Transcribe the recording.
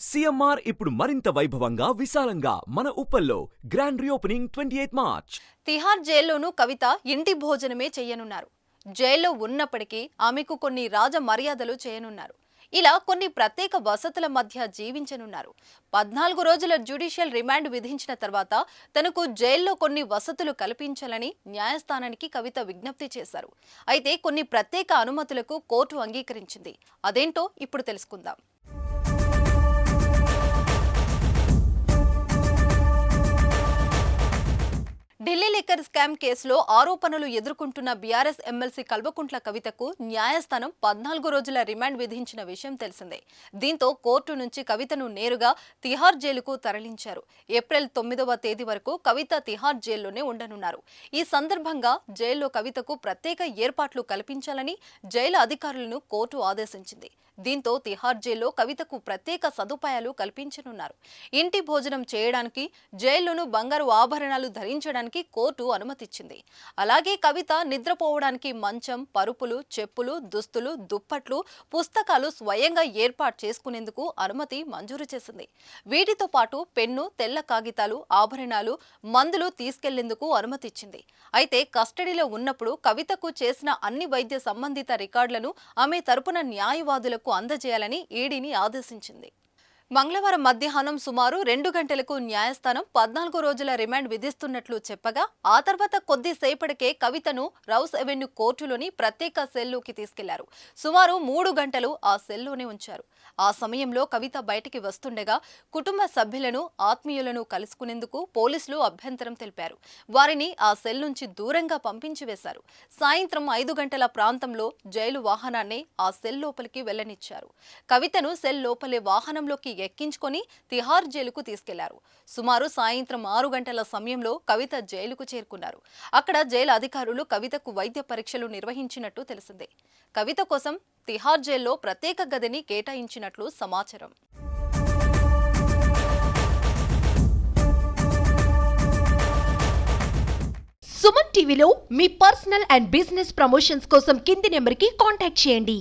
CMR ఇప్పుడు మరింత వైభవంగా విశాలంగా మన ఉప్పల్లో గ్రాండ్ రీఓపెనింగ్ 28 మార్చ్. తిహార్ జైల్లోనూ కవిత ఇంటి భోజనమే చేయనున్నారు. జైల్లో ఉన్నప్పటికీ ఆమెకు కొన్ని రాజ మర్యాదలు చేయనున్నారు. ఇలా కొన్ని ప్రత్యేక వసతుల మధ్య జీవించనున్నారు. 14 రోజుల జ్యుడిషియల్ రిమాండ్ విధించిన తర్వాత తనకు జైల్లో కొన్ని వసతులు కల్పించాలని న్యాయస్థానానికి కవిత విజ్ఞప్తి చేశారు. అయితే కొన్ని ప్రత్యేక అనుమతులకు కోర్టు అంగీకరించింది. అదేంటో ఇప్పుడు తెలుసుకుందాం. ఢిల్లీ లిక్కర్ స్కామ్ కేసులో ఆరోపణలు ఎదుర్కొంటున్న బీఆర్ఎస్ ఎమ్మెల్సీ కల్వకుంట్ల కవితకు న్యాయస్థానం 14 రోజుల రిమాండ్ విధించిన విషయం తెలిసిందే. దీంతో కోర్టు నుంచి కవితను నేరుగా తిహార్ జైలుకు తరలించారు. ఏప్రిల్ 9వ తేదీ వరకు కవిత తిహార్ జైల్లోనే ఉండనున్నారు. ఈ సందర్భంగా జైల్లో కవితకు ప్రత్యేక ఏర్పాట్లు కల్పించాలని జైలు అధికారులను కోర్టు ఆదేశించింది. దీంతో తిహార్ జైల్లో కవితకు ప్రత్యేక సదుపాయాలు కల్పించనున్నారు. ఇంటి భోజనం చేయడానికి, జైల్లోనూ బంగారు ఆభరణాలు ధరించడానికి కోర్టు అనుమతిచ్చింది. అలాగే కవిత నిద్రపోవడానికి మంచం, పరుపులు, చెప్పులు, దుస్తులు, దుప్పట్లు, పుస్తకాలు స్వయంగా ఏర్పాటు చేసుకునేందుకు అనుమతి మంజూరు చేసింది. వీటితో పాటు పెన్ను, తెల్ల కాగితాలు, ఆభరణాలు, మందులు తీసుకెళ్లేందుకు అనుమతిచ్చింది. అయితే కస్టడీలో ఉన్నప్పుడు కవితకు చేసిన అన్ని వైద్య సంబంధిత రికార్డులను ఆమె తరపున న్యాయవాదులకు అందజేయాలని ఈడీని ఆదేశించింది. మంగళవారం మధ్యాహ్నం సుమారు 2 గంటలకు న్యాయస్థానం 14 రోజుల రిమాండ్ విధిస్తున్నట్లు చెప్పగా ఆ తర్వాత కొద్దిసేపటికే కవితను రౌస్ అవెన్యూ కోర్టులోని ప్రత్యేక సెల్లోకి తీసుకెళ్లారు. సుమారు 3 గంటలు ఆ సెల్లోనే ఉంచారు. ఆ సమయంలో కవిత బయటికి వస్తుండగా కుటుంబ సభ్యులను, ఆత్మీయులను కలుసుకునేందుకు పోలీసులు అభ్యంతరం తెలిపారు. వారిని ఆ సెల్ నుంచి దూరంగా పంపించి వేశారు. సాయంత్రం 5 గంటల ప్రాంతంలో జైలు వాహనాన్ని ఆ సెల్ లోపలికి వెళ్లనిచ్చారు. కవితను సెల్ లోపలే వాహనంలోకి ఎక్కించుకొని తిహార్ జైలుకు తీసుకెళ్లారు. సుమారు సాయంత్రం 6 గంటల సమయంలో కవిత జైలుకు చేరుకున్నారు. అక్కడ జైలు అధికారులు కవితకు వైద్య పరీక్షలు నిర్వహించినట్టు తెలిసిందే. కవిత కోసం తిహార్ జైల్లో ప్రత్యేక గదిని కేటాయించినట్లు సమాచారం. సుమన్ టీవీలో మీ పర్సనల్ అండ్ బిజినెస్ ప్రమోషన్స్ కోసం కింది నెంబర్కి కాంటాక్ట్ చేయండి.